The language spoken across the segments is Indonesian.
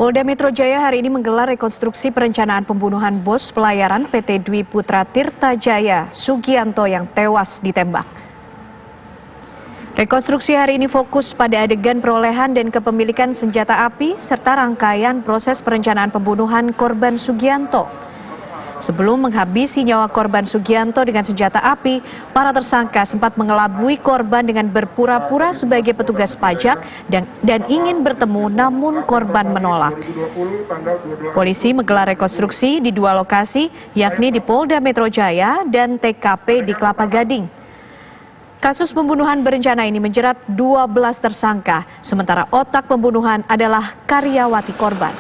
Polda Metro Jaya hari ini menggelar rekonstruksi perencanaan pembunuhan bos pelayaran PT Dwi Putra Tirta Jaya, Sugianto yang tewas ditembak. Rekonstruksi hari ini fokus pada adegan perolehan dan kepemilikan senjata api serta rangkaian proses perencanaan pembunuhan korban Sugianto. Sebelum menghabisi nyawa korban Sugianto dengan senjata api, para tersangka sempat mengelabui korban dengan berpura-pura sebagai petugas pajak dan ingin bertemu namun korban menolak. Polisi menggelar rekonstruksi di dua lokasi, yakni di Polda Metro Jaya dan TKP di Kelapa Gading. Kasus pembunuhan berencana ini menjerat 12 tersangka, sementara otak pembunuhan adalah karyawati korban.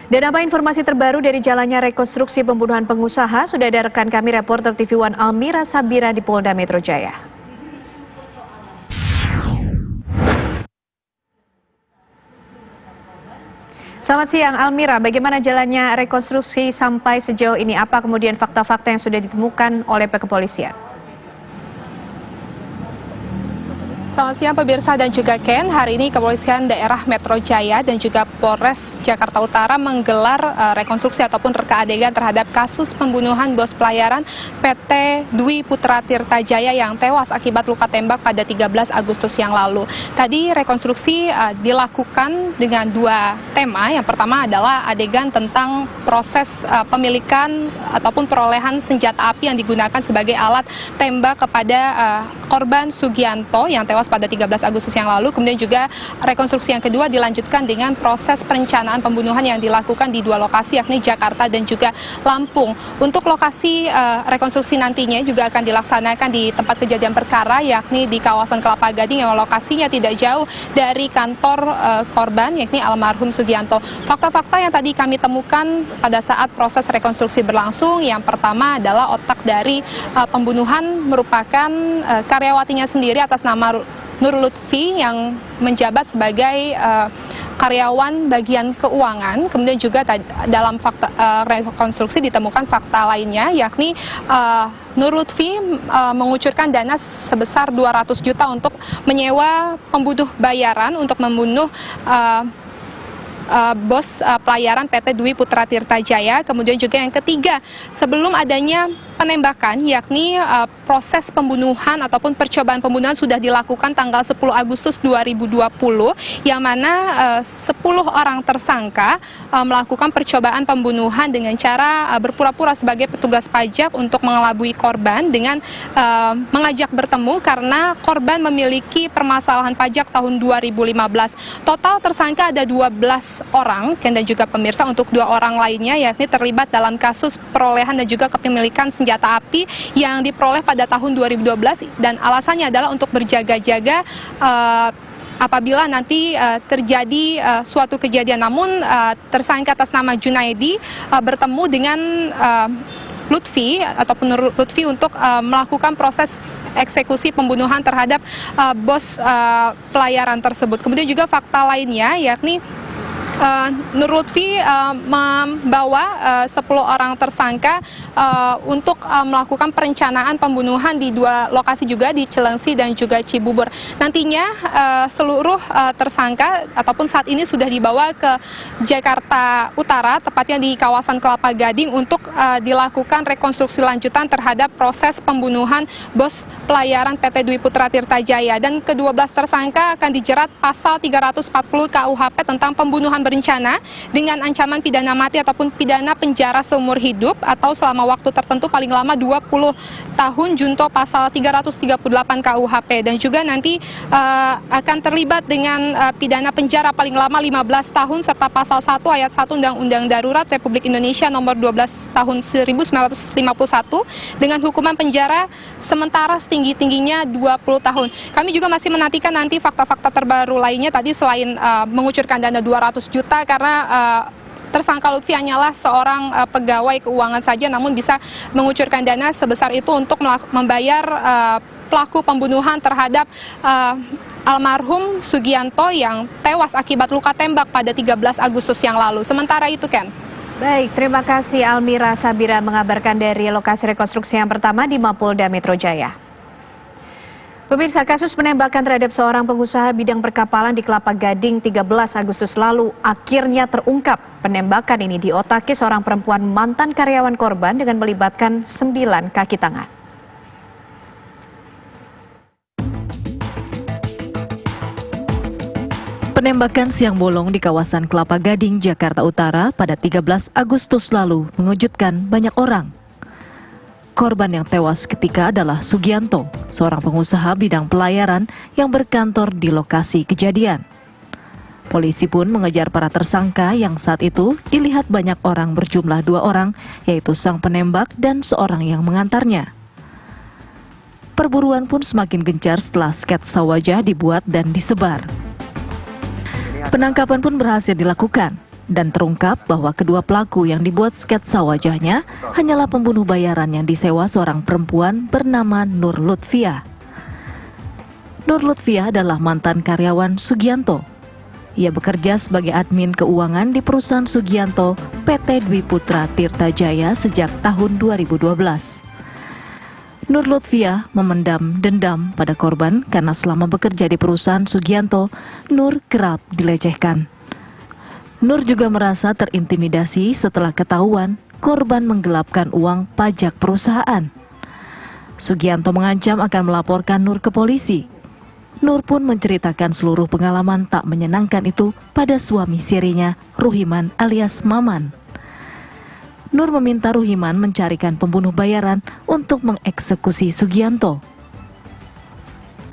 Dan apa informasi terbaru dari jalannya rekonstruksi pembunuhan pengusaha? Sudah ada rekan kami reporter TV One Almira Sabira di Polda Metro Jaya. Selamat siang Almira, bagaimana jalannya rekonstruksi sampai sejauh ini? Apa kemudian fakta-fakta yang sudah ditemukan oleh kepolisian? Selamat siang pemirsa dan juga Ken, hari ini Kepolisian Daerah Metro Jaya dan juga Polres Jakarta Utara menggelar rekonstruksi ataupun reka adegan terhadap kasus pembunuhan bos pelayaran PT Dwi Putra Tirta Jaya yang tewas akibat luka tembak pada 13 Agustus yang lalu. Tadi rekonstruksi dilakukan dengan dua tema. Yang pertama adalah adegan tentang proses pemilikan ataupun perolehan senjata api yang digunakan sebagai alat tembak kepada korban Sugianto yang tewas pada 13 Agustus yang lalu. Kemudian juga rekonstruksi yang kedua dilanjutkan dengan proses perencanaan pembunuhan yang dilakukan di dua lokasi, yakni Jakarta dan juga Lampung. Untuk lokasi rekonstruksi nantinya juga akan dilaksanakan di tempat kejadian perkara, yakni di kawasan Kelapa Gading yang lokasinya tidak jauh dari kantor korban, yakni almarhum Sugianto. Fakta-fakta yang tadi kami temukan pada saat proses rekonstruksi berlangsung, yang pertama adalah otak dari pembunuhan merupakan karyawatinya sendiri atas nama Nur Lutfi yang menjabat sebagai karyawan bagian keuangan. Kemudian juga dalam fakta rekonstruksi ditemukan fakta lainnya, yakni Nur Lutfi mengucurkan dana sebesar 200 juta untuk menyewa pembunuh bayaran untuk membunuh bos pelayaran PT Dwi Putra Tirta Jaya. Kemudian juga yang ketiga, sebelum adanya penembakan, yakni proses pembunuhan ataupun percobaan pembunuhan sudah dilakukan tanggal 10 Agustus 2020, yang mana 10 orang tersangka melakukan percobaan pembunuhan dengan cara berpura-pura sebagai petugas pajak untuk mengelabui korban dengan mengajak bertemu karena korban memiliki permasalahan pajak tahun 2015. Total tersangka ada 12 orang, Ken dan juga pemirsa. Untuk 2 orang lainnya yakni terlibat dalam kasus perolehan dan juga kepemilikan senjata api yang diperoleh pada tahun 2012, dan alasannya adalah untuk berjaga-jaga apabila nanti terjadi suatu kejadian. Namun tersangka atas nama Junaidi bertemu dengan Lutfi ataupun Lutfi untuk melakukan proses eksekusi pembunuhan terhadap bos pelayaran tersebut. Kemudian juga fakta lainnya yakni Nur Lutfi membawa 10 orang tersangka untuk melakukan perencanaan pembunuhan di dua lokasi juga, di Cilengsi dan juga Cibubur. Nantinya seluruh tersangka ataupun saat ini sudah dibawa ke Jakarta Utara, tepatnya di kawasan Kelapa Gading, untuk dilakukan rekonstruksi lanjutan terhadap proses pembunuhan bos pelayaran PT Dwi Putra Tirta Jaya. Dan ke-12 tersangka akan dijerat pasal 340 KUHP tentang pembunuhan berencana dengan ancaman pidana mati ataupun pidana penjara seumur hidup atau selama waktu tertentu paling lama 20 tahun junto pasal 338 KUHP, dan juga nanti akan terlibat dengan pidana penjara paling lama 15 tahun serta pasal 1 ayat 1 Undang-Undang Darurat Republik Indonesia nomor 12 tahun 1951 dengan hukuman penjara sementara setinggi-tingginya 20 tahun. Kami juga masih menantikan nanti fakta-fakta terbaru lainnya. Tadi selain mengucurkan dana 200 juta karena tersangka Lutfi hanyalah seorang pegawai keuangan saja, namun bisa mengucurkan dana sebesar itu untuk membayar pelaku pembunuhan terhadap almarhum Sugianto yang tewas akibat luka tembak pada 13 Agustus yang lalu. Sementara itu, Ken. Baik, terima kasih Almira Sabira mengabarkan dari lokasi rekonstruksi yang pertama di Mapolda Metro Jaya. Pemirsa, kasus penembakan terhadap seorang pengusaha bidang perkapalan di Kelapa Gading 13 Agustus lalu akhirnya terungkap. Penembakan ini diotaki seorang perempuan mantan karyawan korban dengan melibatkan 9 kaki tangan. Penembakan siang bolong di kawasan Kelapa Gading, Jakarta Utara pada 13 Agustus lalu mengejutkan banyak orang. Korban yang tewas ketika adalah Sugianto, seorang pengusaha bidang pelayaran yang berkantor di lokasi kejadian. Polisi pun mengejar para tersangka yang saat itu dilihat banyak orang berjumlah 2 orang, yaitu sang penembak dan seorang yang mengantarnya. Perburuan pun semakin gencar setelah sketsa wajah dibuat dan disebar. Penangkapan pun berhasil dilakukan dan terungkap bahwa kedua pelaku yang dibuat sketsa wajahnya hanyalah pembunuh bayaran yang disewa seorang perempuan bernama Nur Lutfiah. Nur Lutfiah adalah mantan karyawan Sugianto. Ia bekerja sebagai admin keuangan di perusahaan Sugianto PT Dwi Putra Tirta Jaya sejak tahun 2012. Nur Lutfiah memendam dendam pada korban karena selama bekerja di perusahaan Sugianto, Nur kerap dilecehkan. Nur juga merasa terintimidasi setelah ketahuan korban menggelapkan uang pajak perusahaan. Sugianto mengancam akan melaporkan Nur ke polisi. Nur pun menceritakan seluruh pengalaman tak menyenangkan itu pada suami sirinya, Ruhiman alias Maman. Nur meminta Ruhiman mencarikan pembunuh bayaran untuk mengeksekusi Sugianto.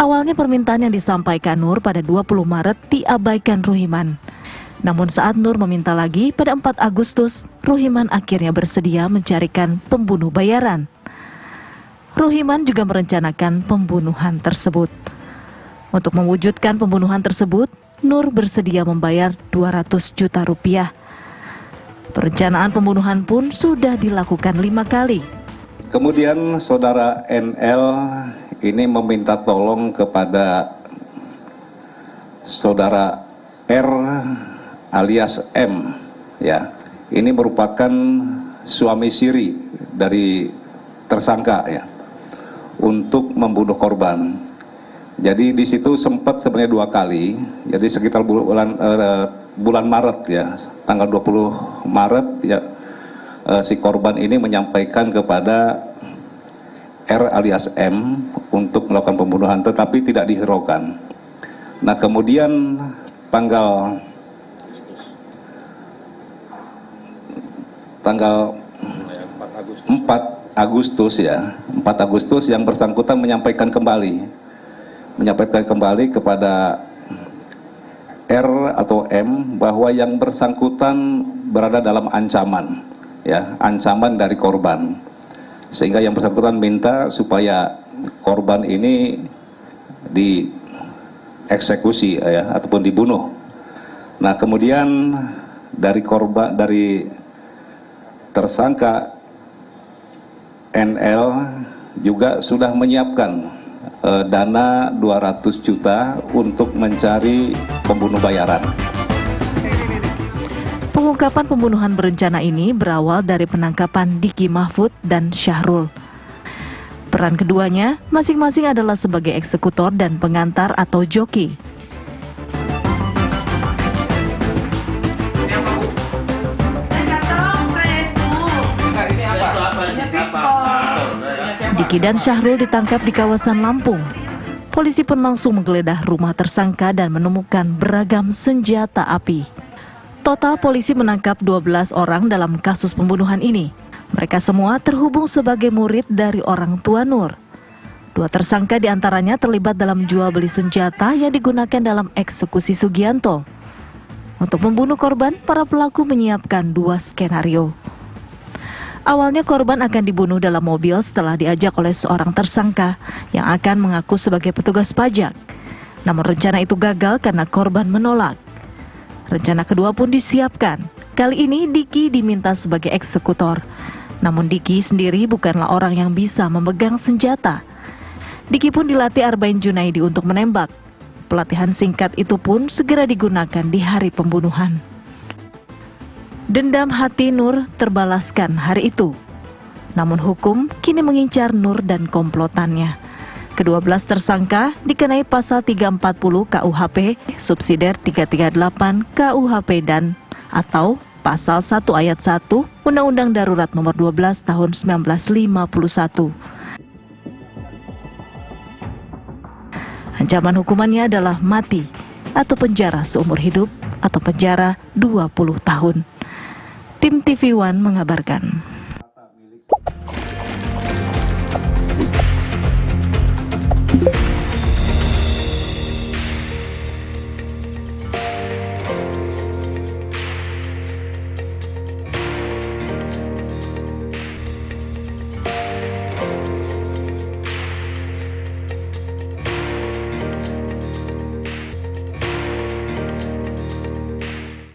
Awalnya permintaan yang disampaikan Nur pada 20 Maret diabaikan Ruhiman. Namun saat Nur meminta lagi pada 4 Agustus, Ruhiman akhirnya bersedia mencarikan pembunuh bayaran. Ruhiman juga merencanakan pembunuhan tersebut. Untuk mewujudkan pembunuhan tersebut, Nur bersedia membayar 200 juta rupiah. Perencanaan pembunuhan pun sudah dilakukan 5 kali. Kemudian saudara NL ini meminta tolong kepada saudara R alias M, ya. Ini merupakan suami siri dari tersangka, ya, untuk membunuh korban. Jadi di situ sempat sebenarnya 2 kali. Jadi sekitar bulan Maret, ya, tanggal 20 Maret, ya, si korban ini menyampaikan kepada R alias M untuk melakukan pembunuhan, tetapi tidak dihiraukan. Nah, kemudian tanggal 4 Agustus, ya, 4 Agustus yang bersangkutan menyampaikan kembali kepada R atau M bahwa yang bersangkutan berada dalam ancaman, ya, ancaman dari korban, sehingga yang bersangkutan minta supaya korban ini dieksekusi, ya, ataupun dibunuh. Nah, kemudian dari tersangka NL juga sudah menyiapkan dana 200 juta untuk mencari pembunuh bayaran. Pengungkapan pembunuhan berencana ini berawal dari penangkapan Diki Mahfud dan Syahrul. Peran keduanya masing-masing adalah sebagai eksekutor dan pengantar atau joki. Diki dan Syahrul ditangkap di kawasan Lampung. Polisi pun langsung menggeledah rumah tersangka dan menemukan beragam senjata api. Total polisi menangkap 12 orang dalam kasus pembunuhan ini. Mereka semua terhubung sebagai murid dari orang tua Nur. 2 tersangka diantaranya terlibat dalam jual beli senjata yang digunakan dalam eksekusi Sugianto. Untuk membunuh korban, para pelaku menyiapkan 2 skenario. Awalnya korban akan dibunuh dalam mobil setelah diajak oleh seorang tersangka yang akan mengaku sebagai petugas pajak. Namun rencana itu gagal karena korban menolak. Rencana kedua pun disiapkan. Kali ini Diki diminta sebagai eksekutor. Namun Diki sendiri bukanlah orang yang bisa memegang senjata. Diki pun dilatih Arbain Junaidi untuk menembak. Pelatihan singkat itu pun segera digunakan di hari pembunuhan. Dendam hati Nur terbalaskan hari itu. Namun hukum kini mengincar Nur dan komplotannya. Kedua belas tersangka dikenai pasal 340 KUHP, subsidiar 338 KUHP dan atau pasal 1 ayat 1 Undang-Undang Darurat Nomor 12 Tahun 1951. Ancaman hukumannya adalah mati atau penjara seumur hidup atau penjara 20 tahun. Tim TV One mengabarkan.